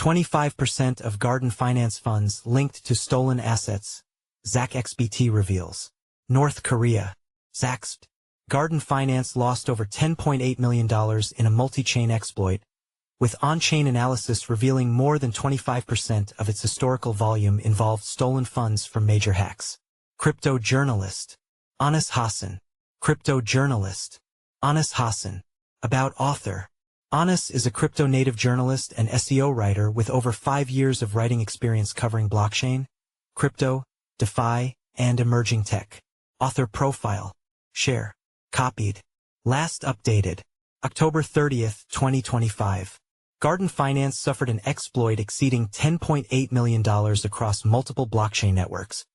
25% of Garden Finance funds linked to stolen assets, ZachXBT reveals. North Korea. ZachXBT. Garden Finance lost over $10.8 million in a multi-chain exploit, with on-chain analysis revealing more than 25% of its historical volume involved stolen funds from major hacks. Crypto journalist. Hassan. Crypto journalist. Hassan. About author. Anas is a crypto-native journalist and SEO writer with over 5 years of writing experience covering blockchain, crypto, DeFi, and emerging tech. Author profile. Share. Copied. Last updated. October 30, 2025. Garden Finance suffered an exploit exceeding $10.8 million across multiple blockchain networks,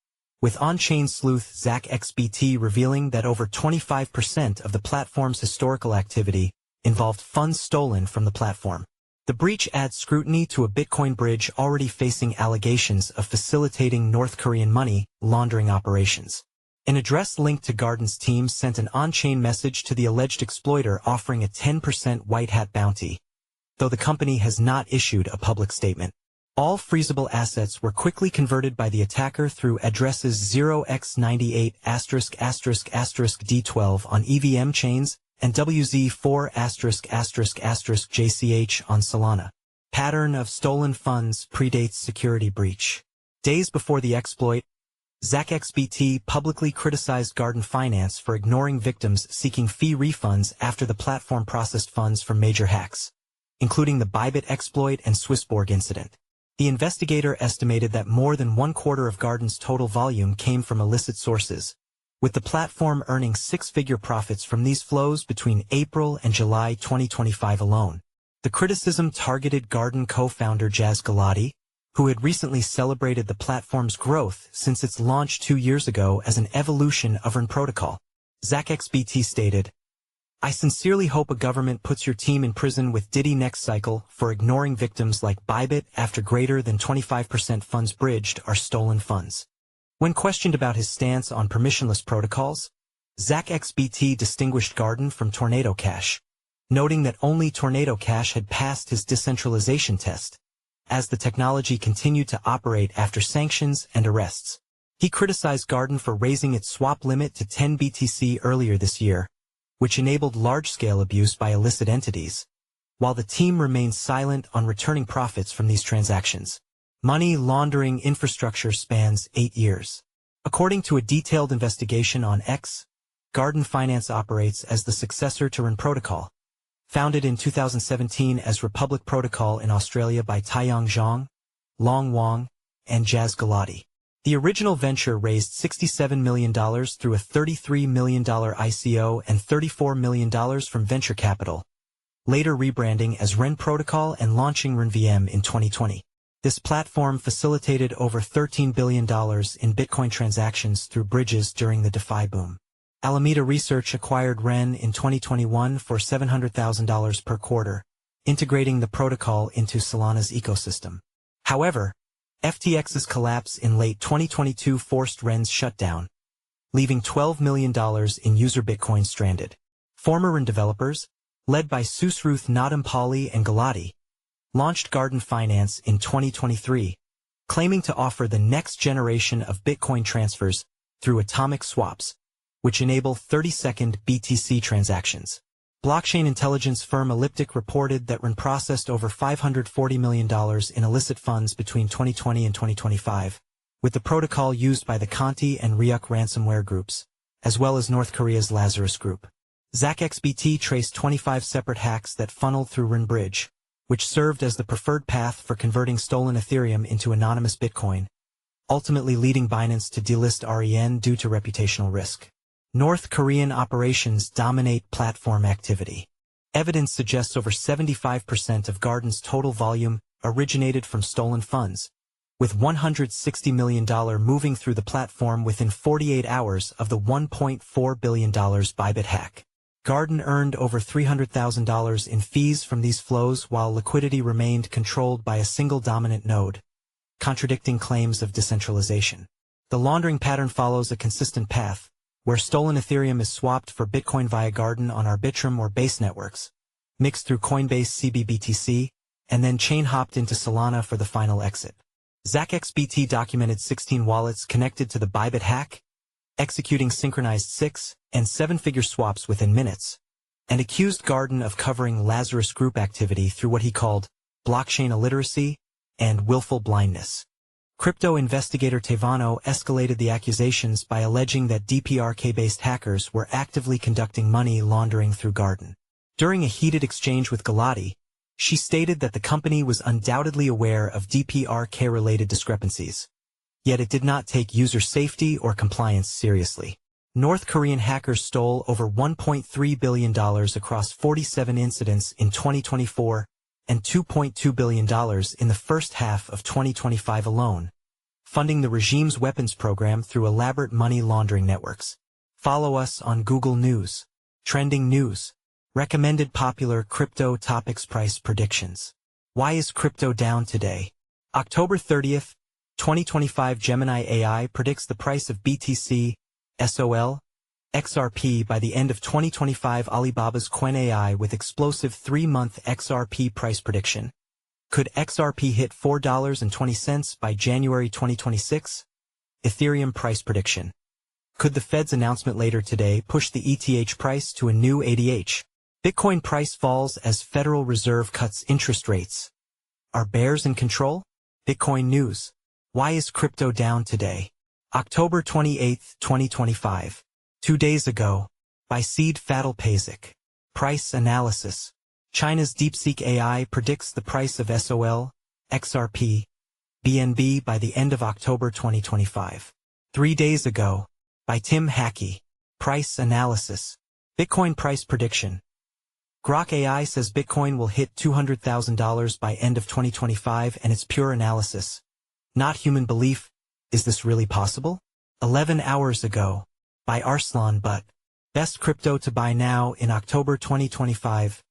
with on-chain sleuth ZachXBT revealing that over 25% of the platform's historical activity involved funds stolen from the platform. The breach adds scrutiny to a Bitcoin bridge already facing allegations of facilitating North Korean money laundering operations. An address linked to Garden's team sent an on-chain message to the alleged exploiter offering a 10% white hat bounty, though the company has not issued a public statement. All freezable assets were quickly converted by the attacker through addresses 0x98****D12 on EVM chains and WZ4****JCH on Solana. Pattern of stolen funds predates security breach. Days before the exploit, ZachXBT publicly criticized Garden Finance for ignoring victims seeking fee refunds after the platform processed funds from major hacks, including the Bybit exploit and Swissborg incident. The investigator estimated that more than 1/4 of Garden's total volume came from illicit sources, with the platform earning 6-figure profits from these flows between April and July 2025 alone. The criticism targeted Garden co-founder Jas Gulati, who had recently celebrated the platform's growth since its launch 2 years ago as an evolution of ERN protocol. ZachXBT stated, "I sincerely hope a government puts your team in prison with Diddy next cycle for ignoring victims like Bybit after greater than 25% funds bridged are stolen funds." When questioned about his stance on permissionless protocols, ZachXBT distinguished Garden from Tornado Cash, noting that only Tornado Cash had passed his decentralization test, as the technology continued to operate after sanctions and arrests. He criticized Garden for raising its swap limit to 10 BTC earlier this year, which enabled large-scale abuse by illicit entities, while the team remains silent on returning profits from these transactions. Money laundering infrastructure spans 8 years. According to a detailed investigation on X, Garden Finance operates as the successor to ERN Protocol, founded in 2017 as Republic Protocol in Australia by Taiyang Zhang, Long Wang, and Jas Gulati. The original venture raised $67 million through a $33 million ICO and $34 million from venture capital, later rebranding as ERN Protocol and launching RenVM in 2020. This platform facilitated over $13 billion in Bitcoin transactions through bridges during the DeFi boom. Alameda Research acquired REN in 2021 for $700,000 per quarter, integrating the protocol into Solana's ecosystem. However, FTX's collapse in late 2022 forced REN's shutdown, leaving $12 million in user Bitcoin stranded. Former REN developers, led by Susruth Nadampally and Gulati, launched Garden Finance in 2023, claiming to offer the next generation of Bitcoin transfers through atomic swaps, which enable 30-second BTC transactions. Blockchain intelligence firm Elliptic reported that REN processed over $540 million in illicit funds between 2020 and 2025, with the protocol used by the Conti and Ryuk ransomware groups, as well as North Korea's Lazarus Group. ZachXBT traced 25 separate hacks that funneled through REN Bridge, which served as the preferred path for converting stolen Ethereum into anonymous Bitcoin, ultimately leading Binance to delist REN due to reputational risk. North Korean operations dominate platform activity. Evidence suggests over 75% of Garden's total volume originated from stolen funds, with $160 million moving through the platform within 48 hours of the $1.4 billion Bybit hack. Garden earned over $300,000 in fees from these flows while liquidity remained controlled by a single dominant node, contradicting claims of decentralization. The laundering pattern follows a consistent path, where stolen Ethereum is swapped for Bitcoin via Garden on Arbitrum or Base networks, mixed through Coinbase CBBTC, and then chain-hopped into Solana for the final exit. ZachXBT documented 16 wallets connected to the Bybit hack, executing synchronized 6- and 7-figure swaps within minutes, and accused Garden of covering Lazarus Group activity through what he called blockchain illiteracy and willful blindness. Crypto investigator Tevano escalated the accusations by alleging that DPRK-based hackers were actively conducting money laundering through Garden. During a heated exchange with Galati, she stated that the company was undoubtedly aware of DPRK-related discrepancies, yet it did not take user safety or compliance seriously. North Korean hackers stole over $1.3 billion across 47 incidents in 2024 and $2.2 billion in the first half of 2025 alone, funding the regime's weapons program through elaborate money laundering networks. Follow us on Google News, Trending News, Recommended Popular Crypto Topics Price Predictions. Why is crypto down today? October 30th, 2025 Gemini AI predicts the price of BTC, SOL, XRP by the end of 2025. Alibaba's Qwen AI with explosive 3-month XRP price prediction. Could XRP hit $4.20 by January 2026? Ethereum price prediction. Could the Fed's announcement later today push the ETH price to a new ADH? Bitcoin price falls as Federal Reserve cuts interest rates. Are bears in control? Bitcoin news. Why is crypto down today? October 28, 2025. 2 days ago. By Seed Fadil Pazik. Price analysis. China's DeepSeek AI predicts the price of SOL, XRP, BNB by the end of October 2025. 3 days ago. By Tim Hackey. Price analysis. Bitcoin price prediction. Grok AI says Bitcoin will hit $200,000 by end of 2025 and it's pure analysis. Not human belief. Is this really possible? 11 hours ago. By Arslan Butt. Best crypto to buy now in October 2025.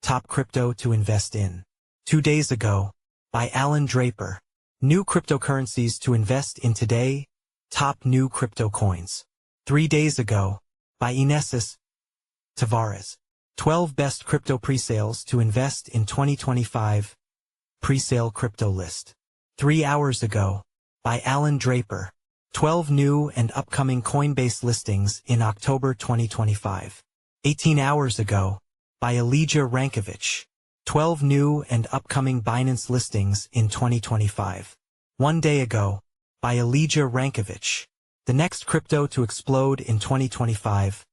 Top crypto to invest in. 2 days ago. By Alan Draper. New cryptocurrencies to invest in today. Top new crypto coins. 3 days ago. By Inesis Tavares. 12 best crypto presales to invest in 2025. Presale crypto list. 3 hours ago. By Alan Draper. 12 new and upcoming Coinbase listings in October 2025. 18 hours ago. By Elijah Rankovich. 12 new and upcoming Binance listings in 2025. 1 day ago. By Elijah Rankovich. The next crypto to explode in 2025.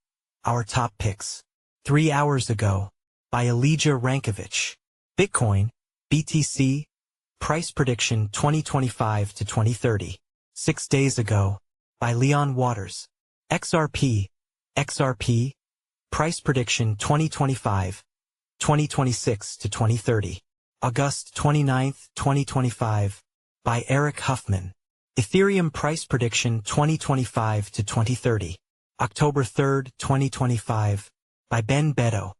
Our top picks. 3 hours ago. By Elijah Rankovich. Bitcoin, BTC, price prediction 2025 to 2030. 6 days ago. By Leon Waters. XRP, price prediction 2025, 2026 to 2030. August 29, 2025. By Eric Huffman. Ethereum price prediction 2025 to 2030. October 3, 2025. By Ben Beto.